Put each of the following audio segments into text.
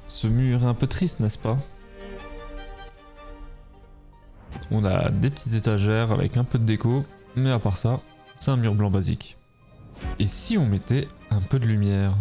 Ce mur est un peu triste, n'est-ce pas? On a des petites étagères avec un peu de déco, mais à part ça, c'est un mur blanc basique. Et si on mettait un peu de lumière?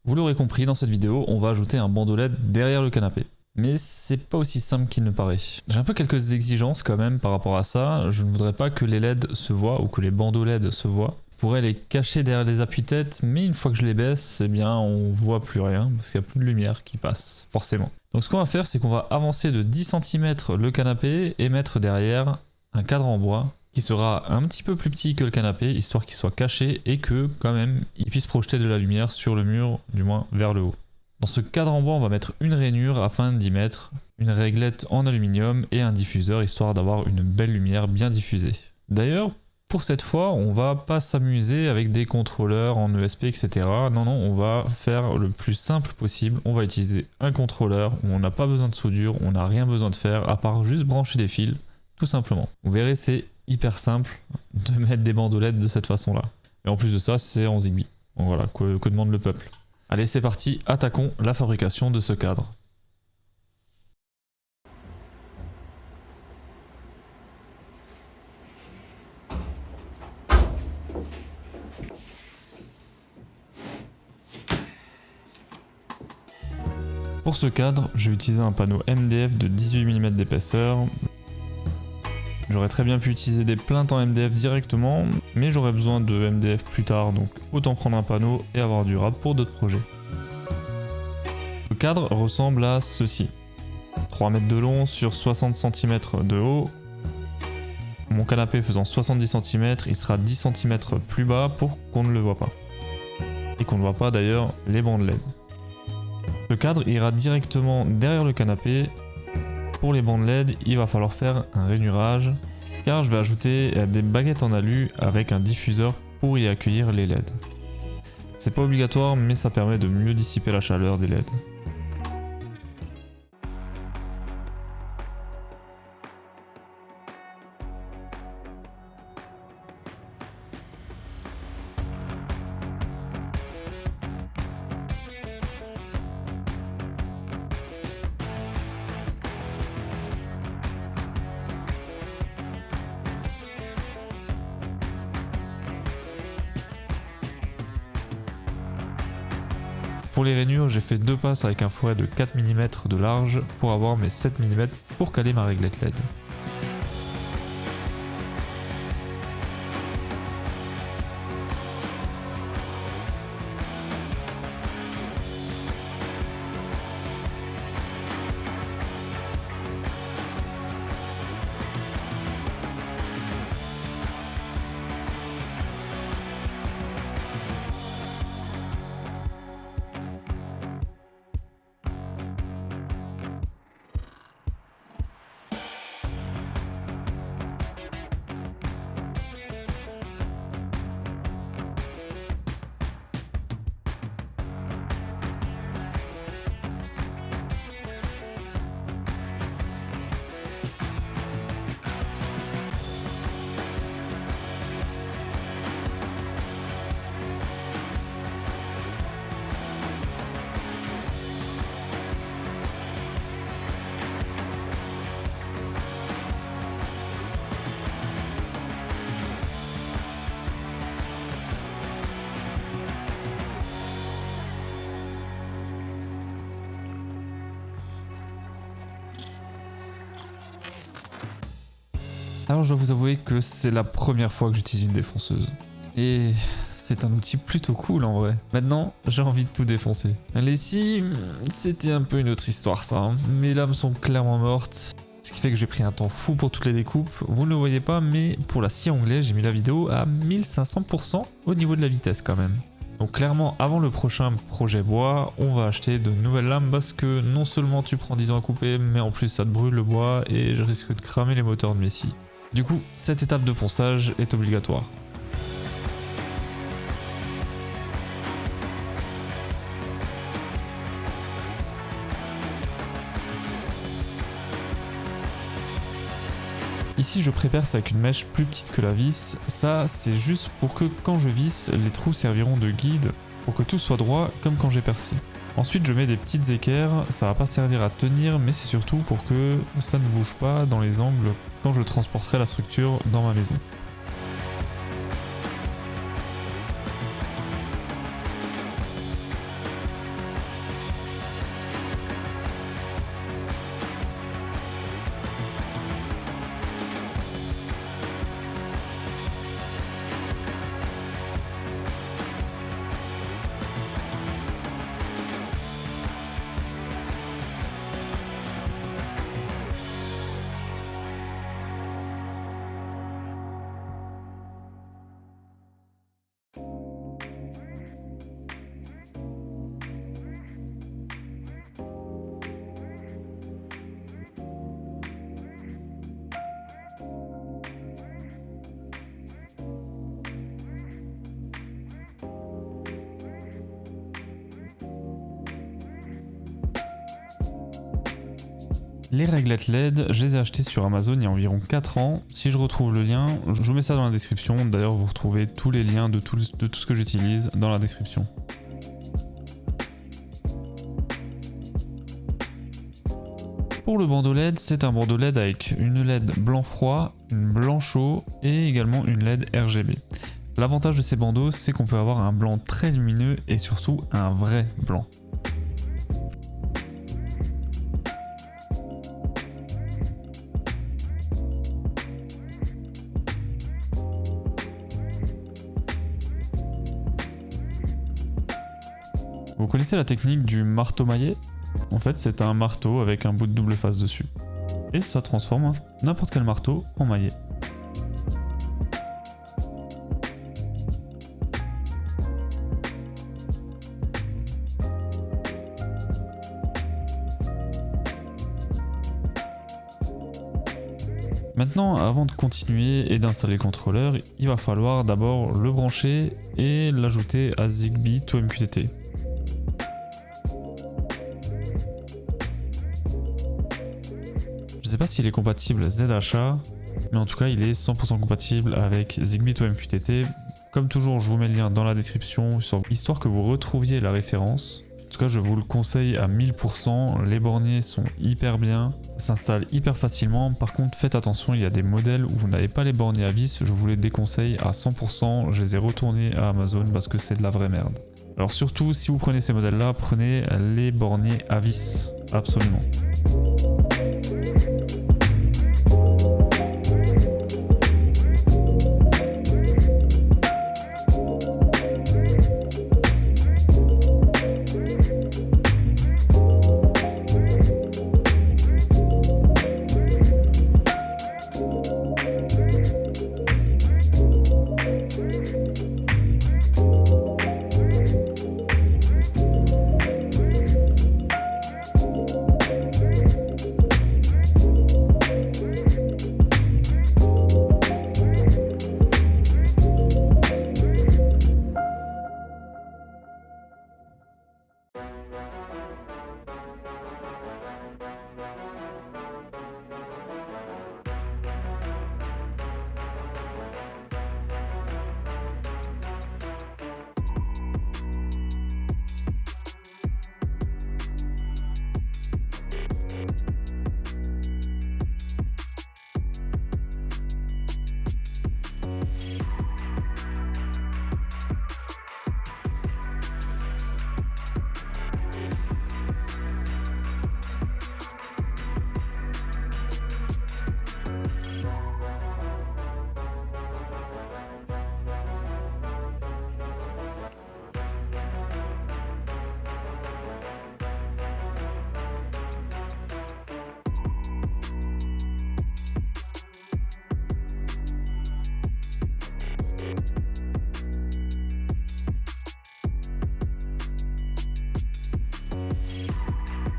Vous l'aurez compris, dans cette vidéo, on va ajouter un bandeau LED derrière le canapé. Mais c'est pas aussi simple qu'il ne paraît. J'ai un peu quelques exigences quand même par rapport à ça. Je ne voudrais pas que les LED se voient ou que les bandeaux LED se voient. Je pourrais les cacher derrière les appuis-têtes, mais une fois que je les baisse, eh bien on voit plus rien parce qu'il n'y a plus de lumière qui passe, forcément. Donc ce qu'on va faire, c'est qu'on va avancer de 10 cm le canapé et mettre derrière un cadre en bois qui sera un petit peu plus petit que le canapé, histoire qu'il soit caché et que quand même il puisse projeter de la lumière sur le mur, du moins vers le haut. Dans ce cadre en bois, on va mettre une rainure afin d'y mettre une réglette en aluminium et un diffuseur, histoire d'avoir une belle lumière bien diffusée. D'ailleurs, pour cette fois, on va pas s'amuser avec des contrôleurs en ESP, etc. Non, on va faire le plus simple possible. On va utiliser un contrôleur où on n'a pas besoin de soudure, on n'a rien besoin de faire à part juste brancher des fils, tout simplement. Vous verrez, c'est hyper simple de mettre des bandeaux LED de cette façon-là. Et en plus de ça, c'est en Zigbee. Donc voilà, que demande le peuple. Allez, c'est parti, attaquons la fabrication de ce cadre. Pour ce cadre, je vais utiliser un panneau MDF de 18 mm d'épaisseur. J'aurais très bien pu utiliser des plaintes en MDF directement, mais j'aurais besoin de MDF plus tard, donc autant prendre un panneau et avoir du rab pour d'autres projets. Le cadre ressemble à ceci. 3 mètres de long sur 60 cm de haut. Mon canapé faisant 70 cm, il sera 10 cm plus bas pour qu'on ne le voit pas. Et qu'on ne voit pas d'ailleurs les bandes LED. Le cadre ira directement derrière le canapé. Pour les bandes LED, il va falloir faire un rainurage car je vais ajouter des baguettes en alu avec un diffuseur pour y accueillir les LED. C'est pas obligatoire, mais ça permet de mieux dissiper la chaleur des LED. Pour les rainures, j'ai fait 2 passes avec un fouet de 4 mm de large pour avoir mes 7 mm pour caler ma réglette LED. Alors je dois vous avouer que c'est la première fois que j'utilise une défonceuse. Et c'est un outil plutôt cool en vrai. Maintenant, j'ai envie de tout défoncer. Les scies, c'était un peu une autre histoire ça. Hein. Mes lames sont clairement mortes. Ce qui fait que j'ai pris un temps fou pour toutes les découpes. Vous ne le voyez pas, mais pour la scie anglaise, j'ai mis la vidéo à 1500% au niveau de la vitesse quand même. Donc clairement, avant le prochain projet bois, on va acheter de nouvelles lames parce que non seulement tu prends 10 ans à couper, mais en plus ça te brûle le bois et je risque de cramer les moteurs de mes scies. Du coup, cette étape de ponçage est obligatoire. Ici je préperce avec une mèche plus petite que la vis, ça c'est juste pour que quand je visse, les trous serviront de guide pour que tout soit droit comme quand j'ai percé. Ensuite je mets des petites équerres, ça va pas servir à tenir mais c'est surtout pour que ça ne bouge pas dans les angles quand je transporterai la structure dans ma maison. Les réglettes LED, je les ai achetées sur Amazon il y a environ 4 ans. Si je retrouve le lien, je vous mets ça dans la description. D'ailleurs, vous retrouvez tous les liens de tout ce que j'utilise dans la description. Pour le bandeau LED, c'est un bandeau LED avec une LED blanc froid, une blanc chaud et également une LED RGB. L'avantage de ces bandeaux, c'est qu'on peut avoir un blanc très lumineux et surtout un vrai blanc. Vous connaissez la technique du marteau maillet? En fait, c'est un marteau avec un bout de double face dessus. Et ça transforme n'importe quel marteau en maillet. Maintenant, avant de continuer et d'installer le contrôleur, il va falloir d'abord le brancher et l'ajouter à Zigbee to MQTT. Je sais pas s'il est compatible ZHA, mais en tout cas il est 100% compatible avec Zigbee to MQTT. Comme toujours, je vous mets le lien dans la description, histoire que vous retrouviez la référence. En tout cas, je vous le conseille à 1000%, les borniers sont hyper bien, ça s'installe hyper facilement. Par contre, faites attention, il y a des modèles où vous n'avez pas les borniers à vis, je vous les déconseille à 100%, je les ai retournés à Amazon parce que c'est de la vraie merde. Alors surtout, si vous prenez ces modèles-là, prenez les borniers à vis, absolument.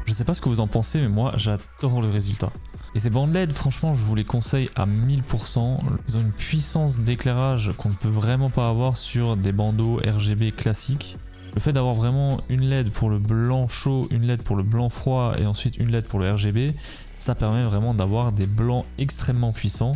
Je sais pas ce que vous en pensez, mais moi j'adore le résultat. Et ces bandes LED, franchement, je vous les conseille à 1000%. Ils ont une puissance d'éclairage qu'on ne peut vraiment pas avoir sur des bandeaux RGB classiques. Le fait d'avoir vraiment une LED pour le blanc chaud, une LED pour le blanc froid et ensuite une LED pour le RGB, ça permet vraiment d'avoir des blancs extrêmement puissants.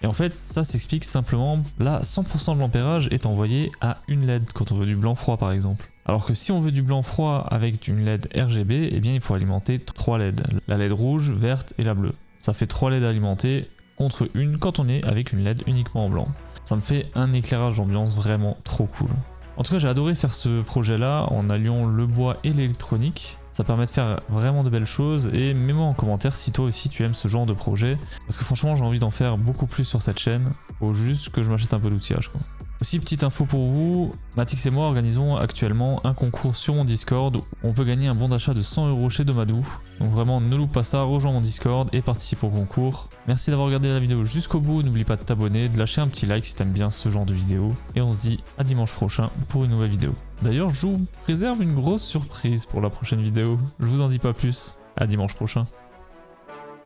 Et en fait, ça s'explique simplement, là 100% de l'ampérage est envoyé à une LED quand on veut du blanc froid par exemple. Alors que si on veut du blanc froid avec une LED RGB, eh bien il faut alimenter 3 LED. La LED rouge, verte et la bleue. Ça fait 3 LED alimentés contre une quand on est avec une LED uniquement en blanc. Ça me fait un éclairage d'ambiance vraiment trop cool. En tout cas, j'ai adoré faire ce projet-là en alliant le bois et l'électronique. Ça permet de faire vraiment de belles choses et mets-moi en commentaire si toi aussi tu aimes ce genre de projet. Parce que franchement, j'ai envie d'en faire beaucoup plus sur cette chaîne. Faut juste que je m'achète un peu d'outillage, quoi. Aussi, petite info pour vous, Matix et moi organisons actuellement un concours sur mon Discord où on peut gagner un bon d'achat de 100 € chez Domadou. Donc vraiment, ne loupe pas ça, rejoins mon Discord et participe au concours. Merci d'avoir regardé la vidéo jusqu'au bout, n'oublie pas de t'abonner, de lâcher un petit like si t'aimes bien ce genre de vidéo. Et on se dit à dimanche prochain pour une nouvelle vidéo. D'ailleurs, je vous réserve une grosse surprise pour la prochaine vidéo, je vous en dis pas plus. À dimanche prochain.